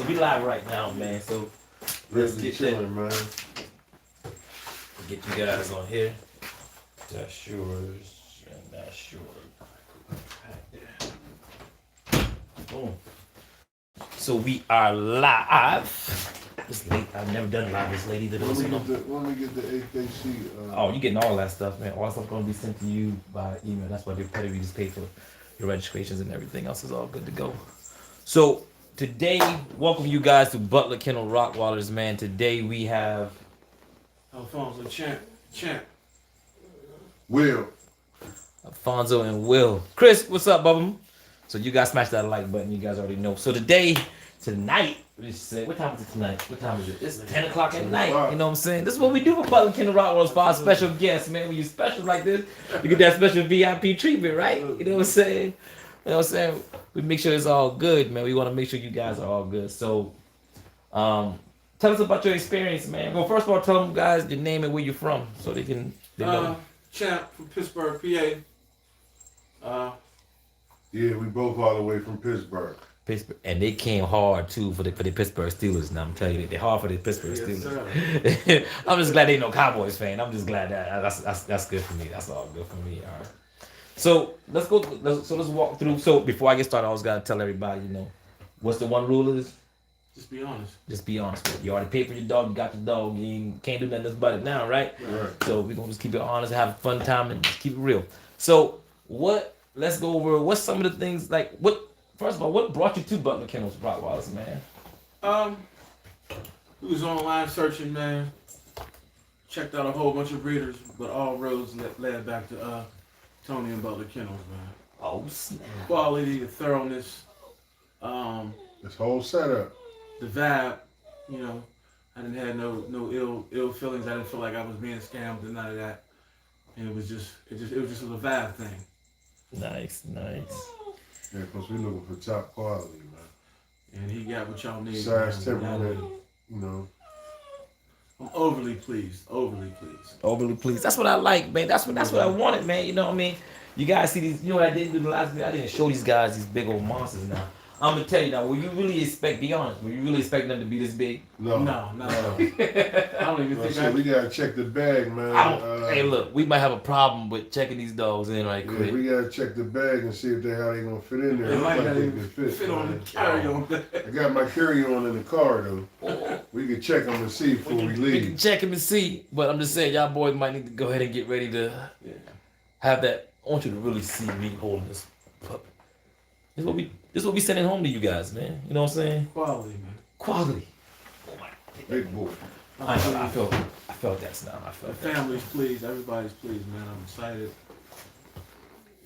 we live right now, man. So let's get chilling, man. Get you guys on here. That's yours and that's yours. Boom. So we are live. It's late. I've never done live this late either. When we get the AKC. Oh, you getting all that stuff, man. All that stuff gonna be sent to you by email. That's why they're petty. We just pay for your registrations and everything else is all good to go. So today, welcome you guys to Butler, Kennels, Rottweilers, man. Today we have Alfonso, champ. Will. Alfonso and Will. Chris, what's up, Bubba? So you guys smash that like button. You guys already know. So tonight, what time is it tonight? What time is it? It's 10 o'clock at night. You know what I'm saying? This is what we do for Butler, Kennels, Rottweilers for our special guests, man. When you special like this, you get that special VIP treatment, right? You know what I'm saying? You know what I'm saying? We make sure it's all good, man. We want to make sure you guys are all good. So, tell us about your experience, man. Well, first of all, tell them guys your name and where you're from, so they know. Champ from Pittsburgh, PA. Yeah, we both all the way from Pittsburgh. Pittsburgh, and they came hard too for the Pittsburgh Steelers. Now I'm telling you, they're hard for the Pittsburgh Steelers. I'm just glad they ain't no Cowboys fan. I'm just glad that's good for me. That's all good for me. All right. So let's walk through. So before I get started, I always gotta tell everybody, what's the one rule is? Just be honest. Just be honest with it. You already paid for your dog. You got the dog. You can't do nothing else but it now, right? Right. So we're gonna just keep it honest, have a fun time, and just keep it real. So let's go over what's some of the things First of all, what brought you to Butler, Kennels, Rottweilers, man? We was online searching, man. Checked out a whole bunch of breeders, but all roads led back to Tony and Butler Kennels, man. Oh snap! Quality, the thoroughness, This whole setup. the vibe. I didn't have no ill feelings. I didn't feel like I was being scammed and none of that. And it was just a vibe thing. Nice. Yeah, because we looking for top quality, man. And he got what y'all need. Size, man. temperament, I'm overly pleased. Overly pleased. That's what I like, man. That's what I wanted, man. You know what I mean? You guys see these. You know what I didn't do the last video? I didn't show these guys these big old monsters. Now I'm gonna tell you now. Will you really expect? Be honest. Will you really expect them to be this big? No. I don't even think we gotta check the bag, man. Hey, look, we might have a problem with checking these dogs in right quick. Yeah, we gotta check the bag and see how they gonna fit in there. They might like not they even can fit on the carry-on bag. I got my carry-on in the car though. We can check them and see before we leave. We can check them and see, but I'm just saying, y'all boys might need to go ahead and get ready to have that. I want you to really see me holding this puppy. This is what we sending home to you guys, man. You know what I'm saying? Quality, man. Quality. Oh my. Big boy. I felt that now. I felt The family's pleased. Everybody's pleased, man. I'm excited.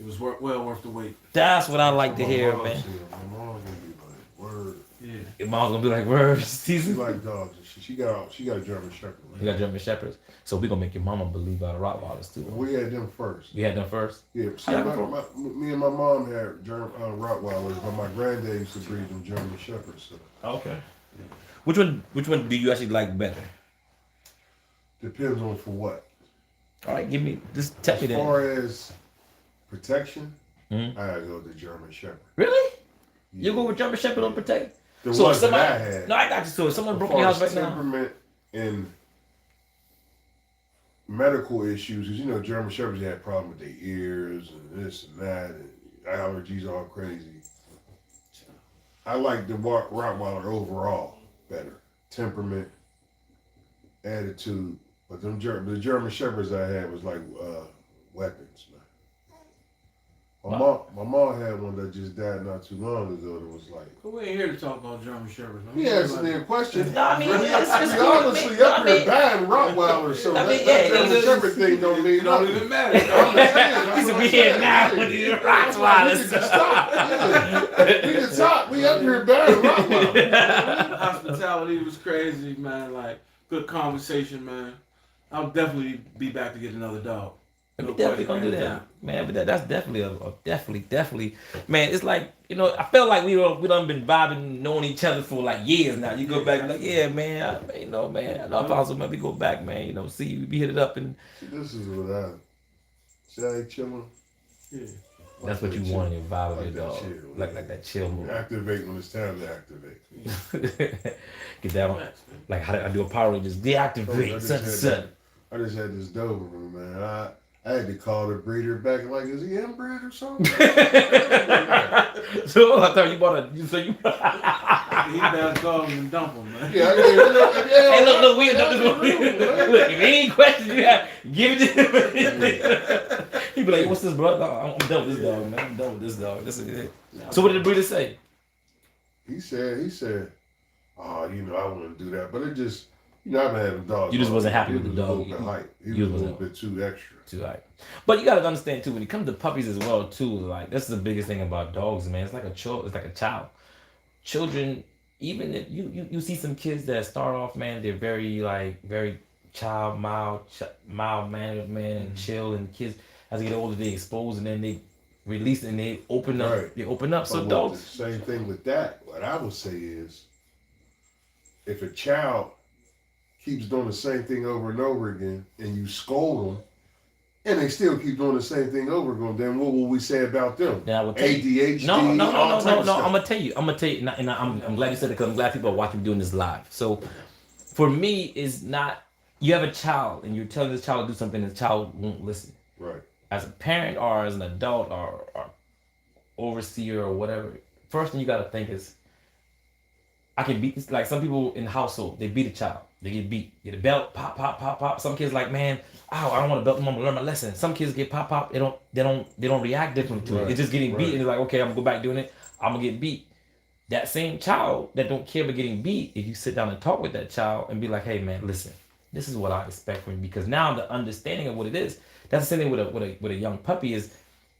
It was well worth the wait. That's what I like to hear, man. My mom's gonna be like, word. Yeah. Your mom's gonna be like, words. She like dogs. She got a German Shepherd. You got German Shepherds. So we're gonna make your mama believe our Rottweilers too. We had them first. We had them first? Yeah. See, me and my mom had German Rottweilers, but my granddad used to breed them German Shepherds. So. Okay. Yeah. Which one do you actually like better? Depends on for what. All right, just tell me that. As far as protection, I gotta go with the German Shepherd. Really? Yeah. You go with German Shepherd on protect? The so ones somebody, that I had. No, I got you. So if someone broke your house right now. Temperament and medical issues, because German Shepherds had problems with their ears and this and that, and allergies all crazy. I like the Rottweiler overall better. Temperament, attitude, but the German Shepherds I had was like weapons, man. My mom had one that just died not too long ago. That was like. But we ain't here to talk about German Shepherds. He asking me a question. No, I mean, it's cool. Honestly, up here buying Rottweilers, so that German Shepherd thing don't mean don't nothing. even matter. He said we here now with these Rottweilers. We can talk. We up here buying Rottweilers. The hospitality was crazy, man. Like good conversation, man. I'll definitely be back to get another dog. We definitely gonna do that, man. But that's definitely definitely, man. It's like I felt like we done been vibing, knowing each other for like years now. You go back and like, yeah, man, man. I love Alfonso, man. We go back, man. See, we hit it up and. This is what I. See how they chilling? Yeah. That's what you want in your vibe of Like your that dog. chill. Like that chill move. Activate when it's time to activate. Get that one. Like how I do a Power Rangers. Deactivate. I just had this Doberman, man. I had to call the breeder back, like, is he inbred or something? So I thought you bought a. So you. He does dogs and dump them, man. Yeah, Hey, look, we dump this one. Look, if any questions you have, give it to him. He be like, what's this, bro? No, I'm done with this dog, man. I'm done with this dog. This is it. So what did the breeder say? He said, oh, I wouldn't do that. But it just, I've been having dogs. You just wasn't happy with the dog. He was a little bit hype. He was a little bit too extra. Too hype. But you gotta understand too, when it comes to puppies as well too, like that's the biggest thing about dogs, man. It's like a child. Children, even if you see some kids that start off, man, they're very mild mannered, man, and chill, and kids as they get older they expose and then they release and they open up. Right. They open up. So dogs. The same thing with that. What I would say is, if a child keeps doing the same thing over and over again, and you scold them, and they still keep doing the same thing over again, then what will we say about them? Then I will tell you. ADHD. No. I'm gonna tell you. And I'm glad you said it because I'm glad people are watching me doing this live. So, for me, is not you have a child and you're telling this child to do something, and the child won't listen. Right. As a parent or as an adult or overseer or whatever, first thing you gotta think is, I can beat this. Like some people in the household, they beat a child. They get beat. Get a belt, pop, pop, pop, pop. Some kids like, man, ow, I don't want to belt them. I'm gonna learn my lesson. Some kids get pop, pop. They don't react differently to it. It's just getting beat, and they're like, okay, I'm gonna go back doing it. I'm gonna get beat. That same child that don't care about getting beat, if you sit down and talk with that child and be like, hey man, listen, this is what I expect from you, because now the understanding of what it is. That's the same thing with a young puppy is.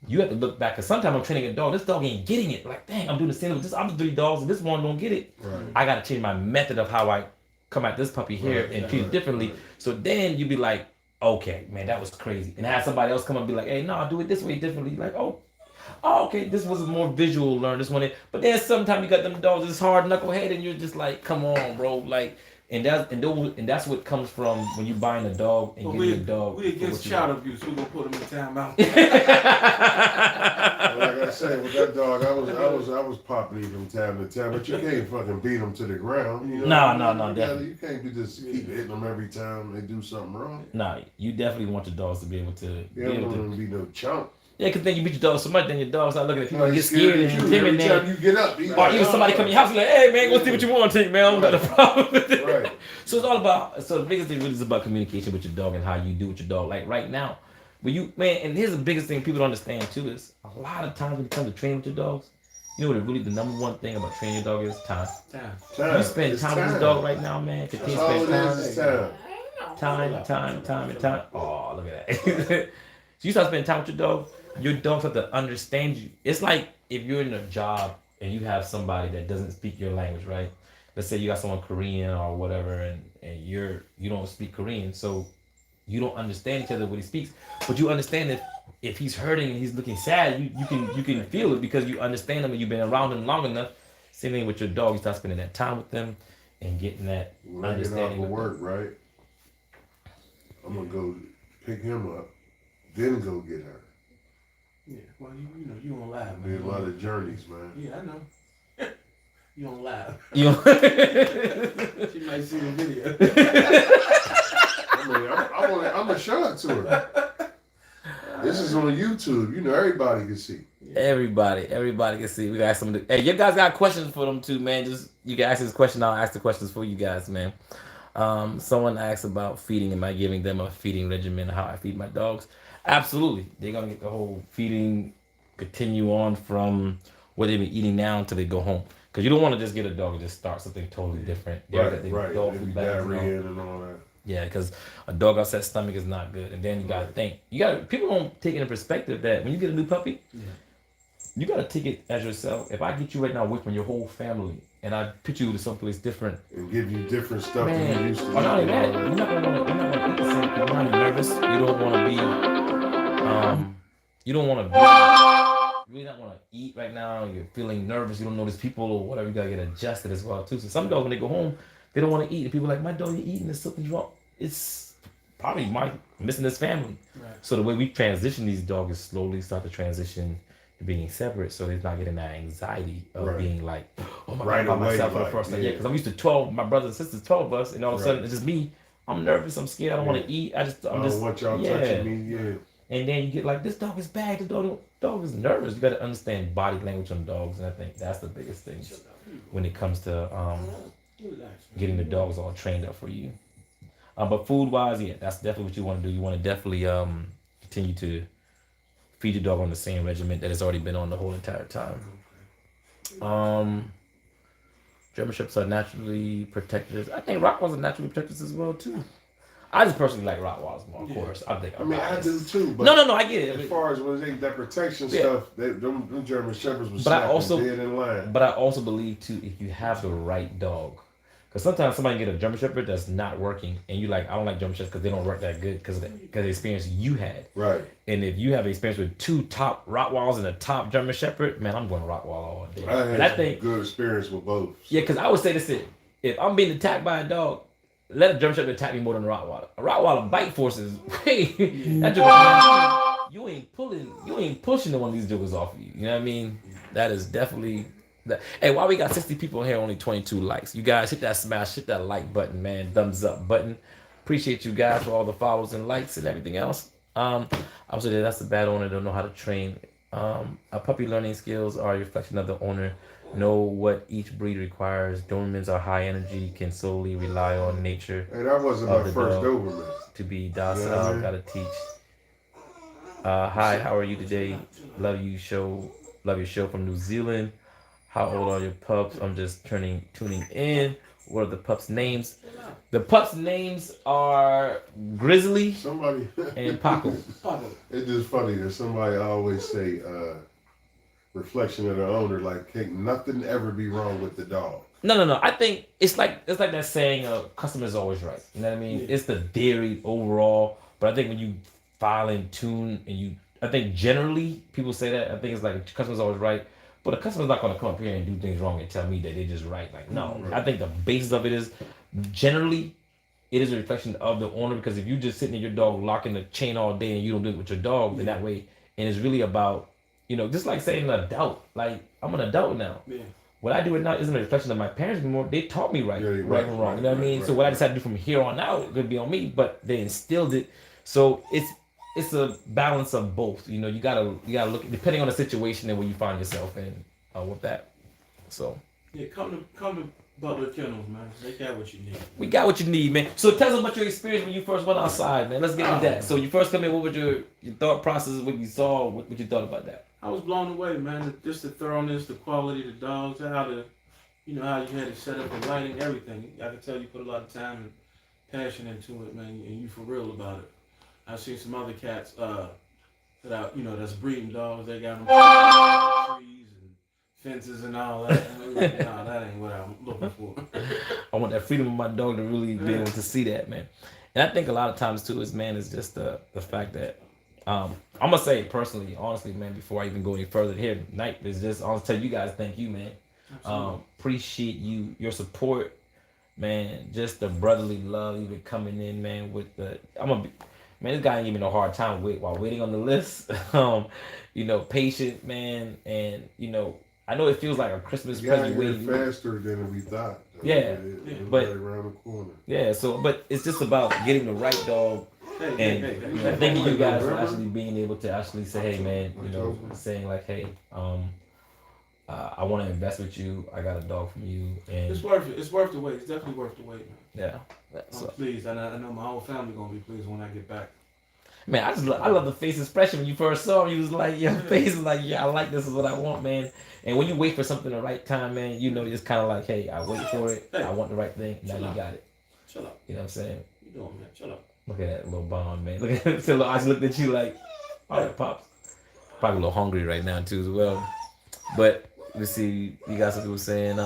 You have to look back, because sometimes I'm training a dog. This dog ain't getting it. Like, dang, I'm doing the same with this. I'm 3 dogs, and this one don't get it. Right. I got to change my method of how I come at this puppy here and treat it differently. Right. So then you be like, okay, man, that was crazy. And have somebody else come up and be like, hey, no, I'll do it this way differently. Like, oh, okay, this was a more visual learn. This one. But then sometimes you got them dogs that's hard knucklehead, and you're just like, come on, bro. Like, and that's what comes from when you buying a dog and getting a dog. We against child abuse. We're gonna put them in timeout. Like I said, with that dog, I was popping him from time to time, but you can't fucking beat him to the ground. You know? No, definitely. You can't just keep hitting them every time they do something wrong. No, you definitely want your dogs to be able to. You don't want them to be no chump. Yeah, because then you beat your dog so much, then your dog start looking at people and get scared and intimidated. Every time you get up, or even somebody come in your house and like, hey man, go see what you want to take, man. I don't got a problem with it. Right. So it's all about. So the biggest thing really is about communication with your dog and how you do with your dog. Like right now, when you and here's the biggest thing people don't understand too is a lot of times when you come to train with your dogs, you know what really the number one thing about training your dog is time. You spend time with this dog right now, man. Continue to spend time. Oh, look at that. So you start spending time with your dogs have to understand you. It's like if you're in a job and you have somebody that doesn't speak your language, right? Let's say you got someone Korean or whatever, and you don't speak Korean, so you don't understand each other when he speaks, but you understand if he's hurting and he's looking sad, you can feel it because you understand him and you've been around him long enough. Same thing with your dog. You start spending that time with them and getting that understanding. Get off of work, right? I'm gonna go pick him up, then go get her. Yeah, well, you don't lie, man. Be a lot of journeys, man. Yeah, I know. You don't lie. You She might see the video. I'm gonna show it to her. This is on YouTube. Everybody can see. Everybody can see. We got some. Hey, you guys got questions for them too, man. Just you can ask this question. I'll ask the questions for you guys, man. Someone asked about feeding. Am I giving them a feeding regimen? How I feed my dogs? Absolutely. They're gonna get the whole feeding continue on from what they've been eating now until they go home. Because you don't want to just get a dog and just start something totally different. Right. Dog food bags and all that. Yeah, because a dog upset stomach is not good. And then you gotta think. People don't take into perspective that when you get a new puppy, you gotta take it as yourself. If I get you right now away from your whole family and I put you to someplace different and give you different stuff than you used to. Not only that, you're not gonna eat the same. You're not nervous. You don't wanna be you don't wanna be you really not wanna eat right now, you're feeling nervous, you don't know these people or whatever, you gotta get adjusted as well too. So some dogs when they go home, they don't want to eat. And people are like, my dog, you're eating, there's something wrong. It's probably missing his family. Right. So the way we transition these dogs is slowly start to transition being separate, so he's not getting that anxiety of being like, oh my Right God, by away, myself for the like, first time. yeah. Yeah, because I'm used to 12, my brothers and sisters, 12 of us, and all of a sudden it's just me. I'm nervous, I'm scared, I don't want to eat. I'm I don't just, want y'all yeah. touching me. Yeah. And then you get like, this dog is bad, this dog is nervous. You got to understand body language on dogs, and I think that's the biggest thing when it comes to getting the dogs all trained up for you. But food wise, yeah, that's definitely what you want to do. You want to definitely continue to feed your dog on the same regimen that has already been on the whole entire time. German Shepherds are naturally protectors. I think Rottweilers are naturally protectors as well too. I just personally like Rottweilers more, of course. I think. I mean, I do too. But no, I get it. As far as when they that protection stuff, them German Shepherds was dead in line. But I also believe too, if you have the right dog, because sometimes somebody can get a German Shepherd that's not working, and you like, I don't like German Shepherds because they don't work that good because of the experience you had. Right. And if you have experience with 2 top Rottweilers and a top German Shepherd, man, I'm going Rottweiler all day. I think good experience with both. So. Yeah, because I would say this: if I'm being attacked by a dog, let a German Shepherd attack me more than a Rottweiler. A Rottweiler bite forces. That joker, you ain't pushing one of these jokers off of you. You know what I mean? That is definitely. Hey, why we got 60 people in here, only 22 likes? You guys hit that smash, hit that like button, man. Thumbs up button. Appreciate you guys for all the follows and likes and everything else. Obviously, that's the bad owner. Don't know how to train. A puppy learning skills are a reflection of the owner. Know what each breed requires. Dobermans are high energy, can solely rely on nature. Hey, that wasn't my first Doberman. To be docile, gotta teach. Hi, how are you today? Love your show from New Zealand. How old are your pups? I'm just tuning in. What are the pups' names? The pups' names are Grizzly and Paco. It's just funny that somebody always say reflection of the owner, like can't nothing ever be wrong with the dog. No. I think it's like that saying, customer is always right. You know what I mean? Yeah. It's the theory overall, but I think when you file and tune I think generally people say that. I think it's like customer's always right. But the customer's not going to come up here and do things wrong and tell me that they're just right. Like, no. Right. I think the basis of it is, generally, it is a reflection of the owner. Because if you just sitting in your dog locking the chain all day and you don't do it with your dog, then that way, and it's really about, just like saying an adult. Like, I'm an adult now. Yeah. What I do it now isn't a reflection of my parents anymore. They taught me right and wrong. You know what I mean? Right, so what I decide to do from here on out could be on me, but they instilled it. So it's a balance of both. You gotta look depending on the situation and where you find yourself in with that. So yeah, come to Butler Kennels, man. They got what you need. We got what you need, man. So tell us about your experience when you first went outside, man. Let's get into that. So you first come in, what was your thought process? What you saw? What you thought about that? I was blown away, man. Just the thoroughness, the quality of the dogs, how you had it set up, the lighting, everything. I can tell you put a lot of time and passion into it, man, and you for real about it. I've seen some other cats that's breeding dogs. They got them trees and fences and all that. No, that ain't what I'm looking for. I want that freedom of my dog to really be able to see that, man. And I think a lot of times too is just the fact that I'm gonna say personally, honestly, man, before I even go any further here tonight, is just I'll tell you guys thank you, man. Appreciate your support, man. Just the brotherly love even coming in, man. Man, this guy ain't give me no hard time while waiting on the list. Patient, man, and I know it feels like a Christmas present waiting. Faster than we thought. Yeah, but right around the corner. Yeah, but it's just about getting the right dog. And thank you guys for actually being able to actually say, hey, man, saying like, hey, I want to invest with you. I got a dog from you, and it's worth it. It's worth the wait. It's definitely worth the wait, man. Yeah. I'm pleased, and I know my whole family gonna be pleased when I get back. Man, I love the face expression when you first saw him. You was like, your face is like, yeah, I like this is what I want, man. And when you wait for something the right time, man, it's kind of like, hey, I wait for it. Hey, I want the right thing. Now you got it. Chill out. You know what I'm saying? What you doing, man? Chill out. Look at that little bond, man. Look at that. So I just looked at you like, all right, Pops. Probably a little hungry right now too as well. But let's see, you got some people saying,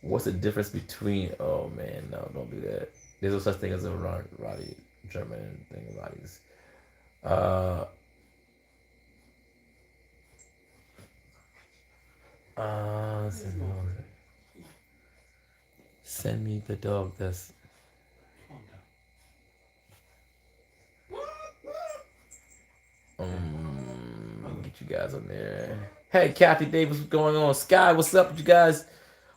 what's the difference between? Oh man, no, don't do that. There's no such thing as a Roddy German thing about these. Send me the dog that's. Get you you guys on there. Hey, Kathy Davis, what's going on? Sky, what's up with you guys?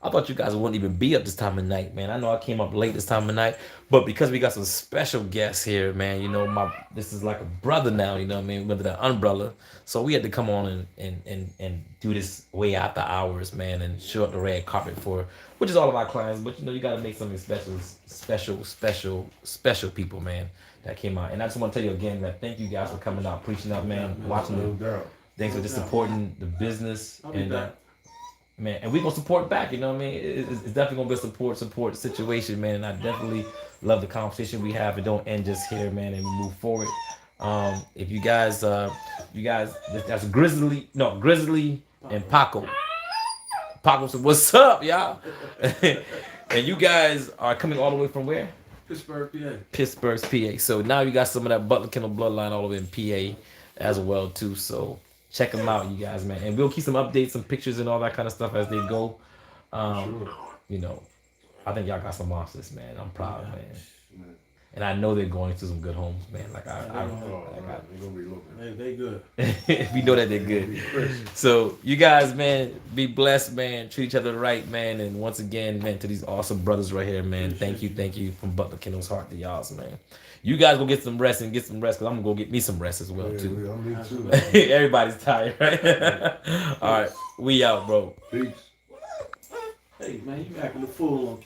I thought you guys wouldn't even be up this time of night, man. I know I came up late this time of night, but because we got some special guests here, man, you know, this is like a brother now, you know what I mean, under the umbrella. So we had to come on and do this way after hours, man, and show up the red carpet for, which is all of our clients, but you know, you got to make something special people, man, that came out. And I just want to tell you again that thank you guys for coming out, preaching out, man, watching the, thanks for just supporting the business. And man, and we gonna support back, you know what I mean? It's definitely gonna be a support situation, man. And I definitely love the conversation we have. It don't end just here, man, and we move forward. If you guys, that's Grizzly and Paco. Paco said, "What's up, y'all?" And you guys are coming all the way from where? Pittsburgh, PA. Pittsburgh, PA. So now you got some of that Butler Kennel bloodline all the way in PA as well too. So check them out, you guys, man. And we'll keep some updates, some pictures, and all that kind of stuff as they go. You know, I think y'all got some monsters, man. I'm proud, man. And I know they're going to some good homes, man. Like They good. we know that they're good. So you guys, man, be blessed, man. Treat each other right, man. And once again, man, to these awesome brothers right here, man. Thank you from Butler Kennels heart to y'all's, man. You guys go get some rest because I'm gonna go get me some rest as well too. Me too. Everybody's tired, right? All right, we out, bro. Peace. Hey man, you acting a fool on